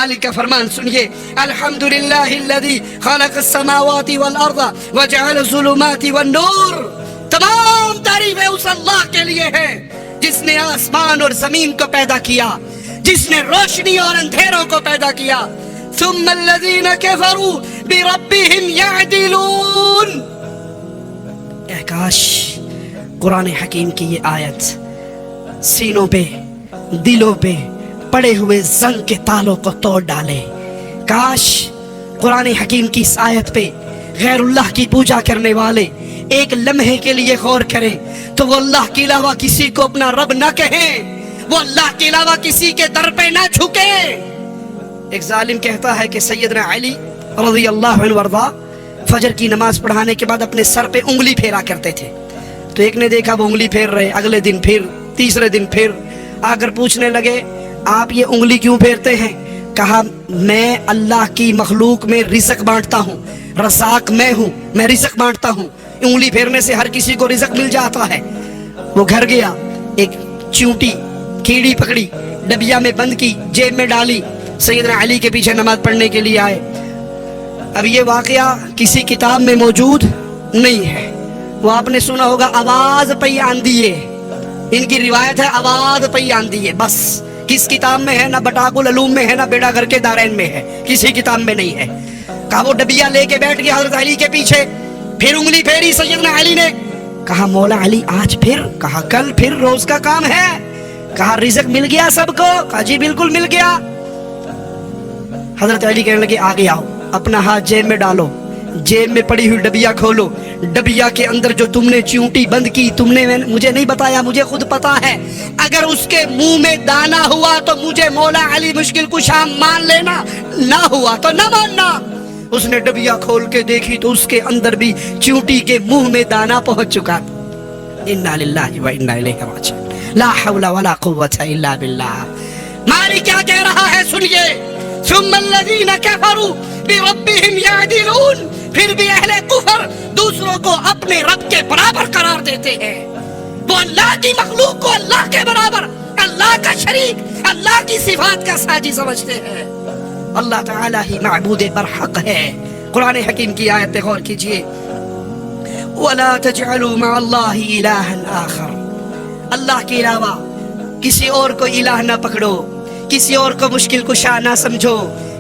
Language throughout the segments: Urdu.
مالک کا فرمان سنیے، الحمدللہ الذی خلق السماوات والارض وجعل الظلمات والنور، تمام تعریفیں اس اللہ کے لیے ہے جس نے آسمان اور زمین کو پیدا کیا، جس نے روشنی اور اندھیروں کو پیدا کیا. ثم الذین کفروا بربهم یعدلون. اے کاش قرآن حکیم کی یہ آیت سینوں پہ، دلوں پہ پڑے ہوئے زنگ کے تالوں کو توڑ ڈالے. کاش قرآن حکیم کی اس آیت پہ غیر اللہ کی پوجا کرنے والے ایک لمحے کے لیے غور کریں تو وہ اللہ کے علاوہ کسی کو اپنا رب نہ کہیں، وہ اللہ کے علاوہ کسی کے در پہ نہ جھکے. ایک ظالم کہتا ہے کہ سیدنا علی رضی اللہ عنہ وارضا فجر کی نماز پڑھانے کے بعد اپنے سر پہ انگلی پھیرا کرتے تھے. تو ایک نے دیکھا وہ انگلی پھیر رہے، اگلے دن پھر، تیسرے دن پھر آ کر پوچھنے لگے آپ یہ انگلی کیوں پھیرتے ہیں؟ کہا میں اللہ کی مخلوق میں رزق بانٹتا ہوں، رزاق میں ہوں، میں رزق بانٹتا ہوں، انگلی پھیرنے سے ہر کسی کو رزق مل جاتا ہے. وہ گھر گیا، ایک چونٹی کیڑی پکڑی، ڈبیا میں بند کی، جیب میں ڈالی، سیدنا علی کے پیچھے نماز پڑھنے کے لیے آئے. اب یہ واقعہ کسی کتاب میں موجود نہیں ہے، وہ آپ نے سنا ہوگا آواز پئی آندھی ہے، ان کی روایت ہے آواز پئی آندھی ہے. بس کس کتاب میں ہے؟ نہ بٹاق العلوم میں ہے، نہ بیڑا گھر کے دارین میں ہے، کسی کتاب میں نہیں ہے. کہا وہ ڈبیا لے کے بیٹھ گیا حضرت علی کے پیچھے، پھر انگلی پھیری سیدنا علی نے. کہا مولا علی آج پھر؟ کہا کل پھر، روز کا کام ہے. کہا رزق مل گیا سب کو؟ کہا جی بالکل مل گیا. حضرت علی کہنے لگے آگے آؤ، اپنا ہاتھ جیب میں ڈالو، جیب میں پڑی ہوئی ڈبیا کھولو، ڈبیا کے اندر جو تم نے چونٹی بند کی، تم نے مجھے نہیں بتایا، مجھے خود پتا ہے، اگر اس کے منہ میں دانا ہوا تو مجھے مولا علی مشکل کشا مان لینا، نہ ہوا تو نہ ماننا. اس نے ڈبیا کھول کے دیکھی تو اس کے اندر بھی چونٹی کے منہ میں دانا پہنچ چکا. انا للہ و انا الیہ راجعون، لا حول ولا قوۃ الا باللہ. مالک کیا کہہ رہا ہے سنیے، ثم الذین کفروا بربهم یعدلون. پھر بھی اہل کفر دوسروں کو اپنے رب کے برابر قرار دیتے ہیں، وہ اللہ کی مخلوق کو اللہ کے برابر، اللہ کا شریک، اللہ کی صفات کا ساجی سمجھتے ہیں. اللہ تعالیٰ ہی معبود برحق ہے. قرآن حکیم کی آیت پہ غور کیجئے، وَلَا تَجْعَلُوا مَعَ اللَّهِ إِلَٰهًا آخَرَ. اللہ کے علاوہ کسی اور کو الہ نہ پکڑو، کسی اور کو مشکل کشا نہ سمجھو،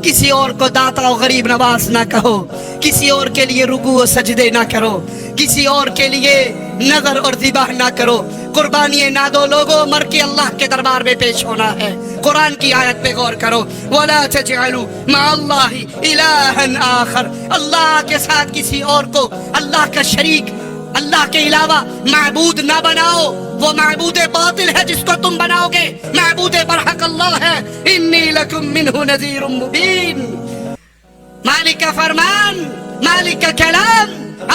کسی اور کو داتا و غریب نواز نہ کہو، کسی اور کے لیے رکوع و سجدے نہ کرو، کسی اور کے لیے نظر اور ذبح نہ کرو، قربانی نہ دو. لوگوں مر کے اللہ کے دربار میں پیش ہونا ہے. قرآن کی آیت پہ غور کرو، وَلَا تَجْعَلُوا مَعَ اللَّهِ إِلَٰهًا آخَرَ. اللہ کے ساتھ کسی اور کو اللہ کا شریک، اللہ کے علاوہ معبود نہ بناؤ. وہ معبود باطل ہے جس کو تم بناؤ گے، معبود برحق اللہ ہے. انی لکم منہ نذیر مبین. مالک کا فرمان، مالک کا کلام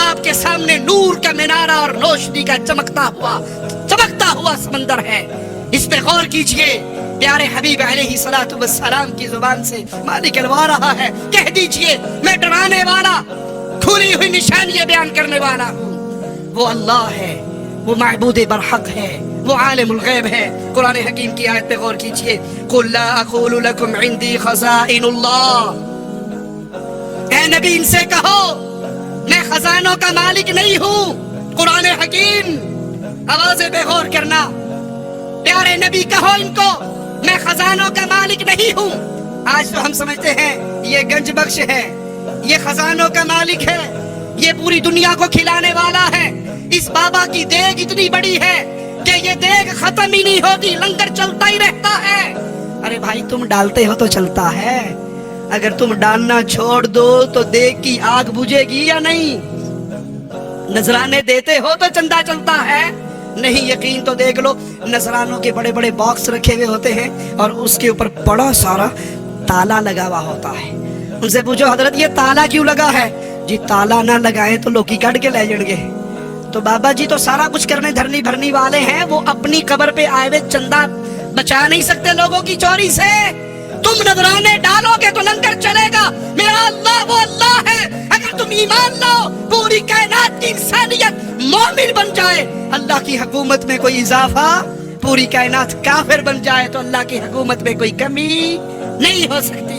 آپ کے سامنے نور کا منارہ اور روشنی کا چمکتا ہوا سمندر ہے. اس پہ غور کیجئے. پیارے حبیب علیہ الصلوۃ والسلام کی زبان سے مالک الوا رہا ہے، کہہ دیجئے میں ڈرانے والا، کھلی ہوئی نشانیاں بیان کرنے والا ہوں. وہ اللہ ہے، وہ معبود برحق ہے، وہ عالم الغیب ہے. قرآن حکیم کی آیت پہ غور کیجئے، قُلْ لَا أَقُولُ لَكُمْ عِنْدِي خَزَائِنُ اللَّهِ. اے نبی ان سے کہو میں خزانوں کا مالک نہیں ہوں. قرآن حکیم، آوازیں پہ غور کرنا. پیارے نبی کہو ان کو میں خزانوں کا مالک نہیں ہوں. آج تو ہم سمجھتے ہیں یہ گنج بخش ہے، یہ خزانوں کا مالک ہے، یہ پوری دنیا کو کھلانے والا ہے. اس بابا کی دیگ اتنی بڑی ہے کہ یہ دیگ ختم ہی نہیں ہوتی، لنگر چلتا ہی رہتا ہے. ارے بھائی تم ڈالتے ہو تو چلتا ہے، اگر تم ڈالنا چھوڑ دو تو دیگ کی آگ بجھے گی یا نہیں؟ نذرانے دیتے ہو تو چندہ چلتا ہے؟ نہیں. یقین تو دیکھ لو، نذرانوں کے بڑے بڑے باکس رکھے ہوئے ہوتے ہیں اور اس کے اوپر بڑا سارا تالا لگا ہوا ہوتا ہے. ان سے پوچھو حضرت یہ تالا کیوں لگا ہے؟ جی تالا نہ لگائیں تو لوگ ہی کٹ کے لے جائیں گے. تو بابا جی تو سارا کچھ کرنے دھرنی بھرنی والے ہیں، وہ اپنی قبر پہ آئے ہوئے چندہ بچا نہیں سکتے لوگوں کی چوری سے. تم نذرانے ڈالو گے تو لنگر چلے گا. میرا اللہ وہ اللہ ہے. اگر تم ایمان لاؤ، پوری کائنات کی انسانیت مومن بن جائے، اللہ کی حکومت میں کوئی اضافہ، پوری کائنات کافر بن جائے تو اللہ کی حکومت میں کوئی کمی نہیں ہو سکتی.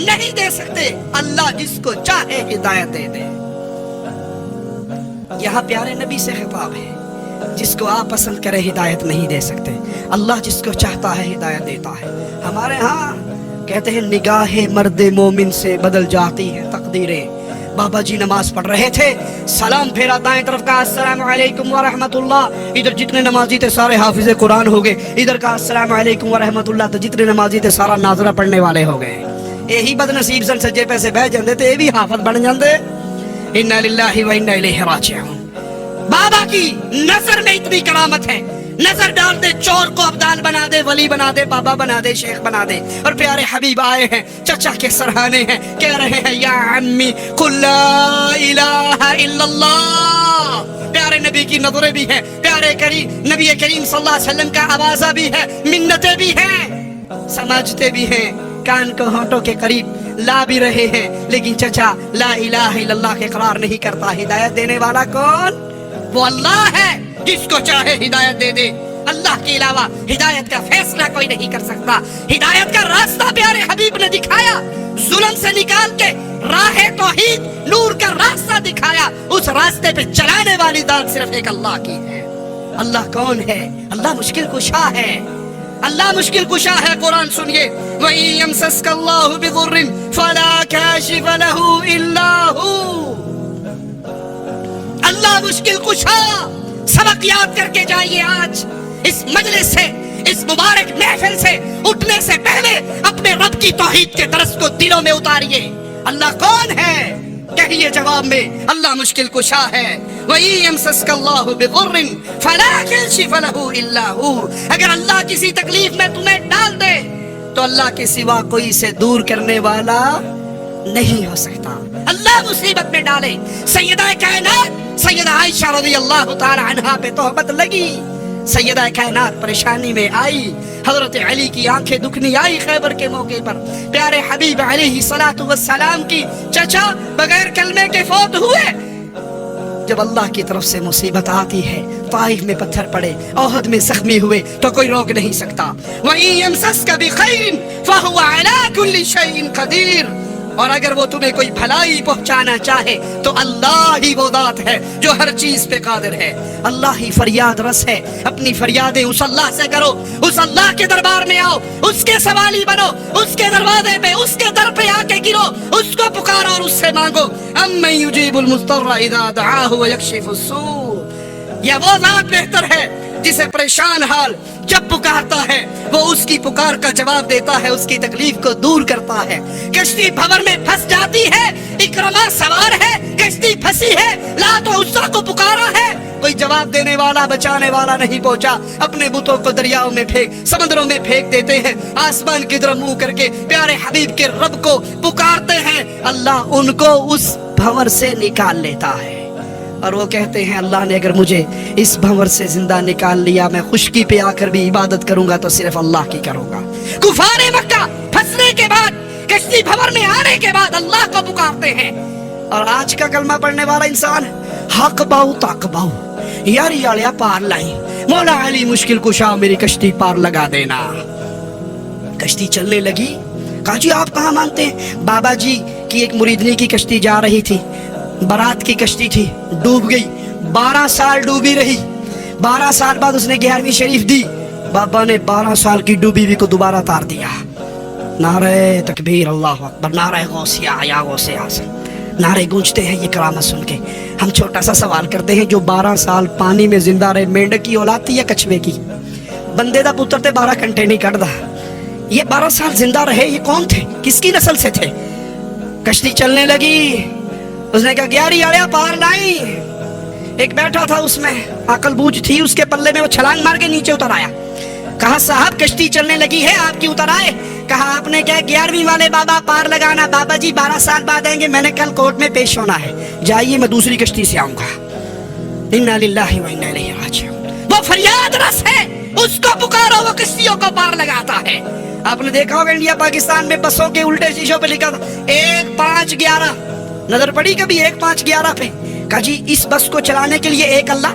نہیں دے سکتے، اللہ جس کو چاہے ہدایت دے دے۔ یہاں پیارے نبی سے خطاب ہے، جس کو آپ پسند کرے ہدایت نہیں دے سکتے، اللہ جس کو چاہتا ہے ہدایت دیتا ہے۔ ہمارے ہاں کہتے ہیں نگاہ مرد مومن سے بدل جاتی ہیں تقدیریں۔ بابا جی نماز پڑھ رہے تھے، سلام پھیرا دائیں طرف کا السلام علیکم ورحمت اللہ، ادھر جتنے نمازی تھے سارے حافظ قرآن ہو گئے، ادھر کا السلام علیکم ورحمت اللہ تو جتنے نمازی تھے سارا ناظرہ پڑھنے والے ہو گئے۔ یہی بد نصیب سن سجے پیسے بہ جاندے تے یہ بھی حافظ بن جاندے۔ انا للہ و انا الیہ راجعون۔ بابا کی نظر میں اتنی کرامت ہے، نظر ڈال دے چور کو ابدال بنا دے، ولی بنا دے، بابا بنا دے، شیخ بنا دے۔ اور پیارے حبیب آئے ہیں، چچا کے سرہانے ہیں، کہہ رہے ہیں یا عمی قل لا الہ الا اللہ۔ پیارے نبی کی نظریں بھی ہیں، پیارے نبی کریم صلی اللہ علیہ وسلم کا آوازہ بھی ہے، منتیں بھی ہیں، سمجھتے بھی ہیں، کان کو ہونٹوں کے قریب لا بھی رہے ہیں، لیکن چچا لا الہ الا اللہ کے اقرار نہیں کرتا۔ ہدایت دینے والا کون؟ وہ اللہ ہے، جس کو چاہے ہدایت دے دے۔ اللہ کے علاوہ ہدایت کا فیصلہ کوئی نہیں کر سکتا۔ ہدایت کا راستہ پیارے حبیب نے دکھایا، ظلم سے نکال کے راہ توحید نور کا راستہ دکھایا۔ اس راستے پہ چلانے والی ذات صرف ایک اللہ کی ہے۔ اللہ کون ہے؟ اللہ مشکل کشا ہے، اللہ مشکل کشا ہے۔ قرآن سنیے، وَإِن يَمْسَسْكَ اللَّهُ بِضُرٍّ فَلَا كَاشِفَ لَهُ إِلَّا هُوَ۔ اللہ مشکل کشا۔ سبق یاد کر کے جائیے، آج اس مجلس سے، اس مبارک محفل سے اٹھنے سے پہلے اپنے رب کی توحید کے درس کو دلوں میں اتاریے۔ اللہ کون ہے؟ کہیے جواب میں، اللہ مشکل کشا ہے۔ وَإِن يَمْسَسْكَ اللَّهُ بِضُرٍّ فَلَا كَاشِفَ لَهُ إِلَّا هُوَ۔ اگر اللہ کسی تکلیف میں تمہیں ڈال دے تو اللہ کے سوا کوئی اسے دور کرنے والا نہیں ہو سکتا۔ اللہ مصیبت میں ڈالے، سیدہ کائنات سیدہ عائشہ رضی اللہ تعالی عنہا پہ تہمت لگی، سیدہ کائنات پریشانی میں آئی، حضرت علی کی آنکھیں دکھنی آئی خیبر کے موقع پر، پیارے حبیب علیہ الصلوۃ والسلام کی چچا بغیر کلمے کے فوت ہوئے۔ جب اللہ کی طرف سے مصیبت آتی ہے، طائف میں پتھر پڑے، احد میں زخمی ہوئے، تو کوئی روک نہیں سکتا۔ وَإِن يَمْسَسْكَ بِخَيْرٍ فَهُوَ عَلَى كُلِّ شَيْءٍ قَدِيرٌ۔ اور اگر وہ تمہیں کوئی بھلائی پہنچانا چاہے تو اللہ ہی وہ ذات ہے جو ہر چیز پہ قادر ہے۔ اللہ ہی فریاد رس ہے، اپنی فریادیں اس اللہ سے کرو، اس اللہ کے دربار میں آؤ، اس کے سوالی بنو، اس کے دروازے پہ، اس کے در پہ آ کے گرو، اس کو پکارو اور اس سے مانگو۔ اَمَّن يُجِيبُ الْمُضْطَرَّ إِذَا دَعَاهُ وَيَكْشِفُ السُّوءَ۔ یا وہ ذات بہتر ہے جسے پریشان حال جب پکارتا ہے وہ اس کی پکار کا جواب دیتا ہے، اس کی تکلیف کو دور کرتا ہے۔ کشتی بھور میں پھنس جاتی ہے، اکرما سوار ہے، کشتی پھنسی ہے، لات و عزا کو پکارا ہے، کوئی جواب دینے والا بچانے والا نہیں پہنچا، اپنے بتوں کو دریاؤں میں پھینک، سمندروں میں پھینک دیتے ہیں، آسمان کی طرف منہ کر کے پیارے حبیب کے رب کو پکارتے ہیں، اللہ ان کو اس بھور سے نکال لیتا ہے۔ اور وہ کہتے ہیں اللہ نے اگر مجھے اس بھنور سے زندہ نکال لیا، میں خشکی پہ آ کر بھی عبادت کروں گا تو صرف اللہ کی کروں گا۔ کفار مکہ پھنسنے کے بعد، کشتی بھنور میں آنے کے بعد اللہ کو پکارتے ہیں۔ اور آج کا کلمہ پڑھنے والا انسان حق باؤ تاک باؤ، یاری آلیا پار لائی، مولا علی مشکل کشا میری کشتی پار لگا دینا۔ کشتی چلنے لگی، کہا جی آپ کہاں مانتے ہیں؟ بابا جی کی ایک مریدنی کی کشتی جا رہی تھی، برات کی کشتی تھی، ڈوب گئی، 12 سال ڈوبی رہی، 12 سال بعد اس نے 11ویں شریف دی، بابا نے 12 سال کی ڈوبی ہوئی کو دوبارہ تار دیا۔ نعرہ تکبیر، اللہ اکبر، نعرہ غوثیہ یا غوث اعظم، نعرے گونجتے ہیں یہ کرامت سن کے۔ ہم چھوٹا سا سوال کرتے ہیں، جو 12 سال پانی میں زندہ رہے، مینڈک کی اولاد تھی یا کچھوے کی؟ بندے دا پتر تے 12 گھنٹے نہیں کٹدا، یہ 12 سال زندہ رہے، یہ کون تھے، کس کی نسل سے تھے؟ کشتی چلنے لگی، اس نے کہا 11 آڑیا پار لائی۔ ایک بیٹھا تھا اس میں، عقل بوجھ تھی اس کے پلے میں، وہ چھلانگ مار کے نیچے اتر آیا۔ کہا صاحب کشتی چلنے لگی ہے، آپ کی اتر آئے؟ کہا آپ نے کہا 11ویں والے بابا پار لگانا، بابا جی 12 سال بعد آئیں گے، میں نے کل کورٹ میں پیش ہونا ہے، جائیے میں دوسری کشتی سے آؤں گا۔ انا للہ و انا الیہ راجعون۔ وہ فریاد رس ہے، اس کو پکارو، وہ کشتیوں کو پار لگاتا ہے۔ آپ نے دیکھا ہوگا انڈیا پاکستان میں بسوں کے الٹے شیشوں پہ لکھا تھا 1511، نظر پڑی کبھی 1511 پہ؟ کہا جی اس بس کو چلانے کے لیے ایک اللہ،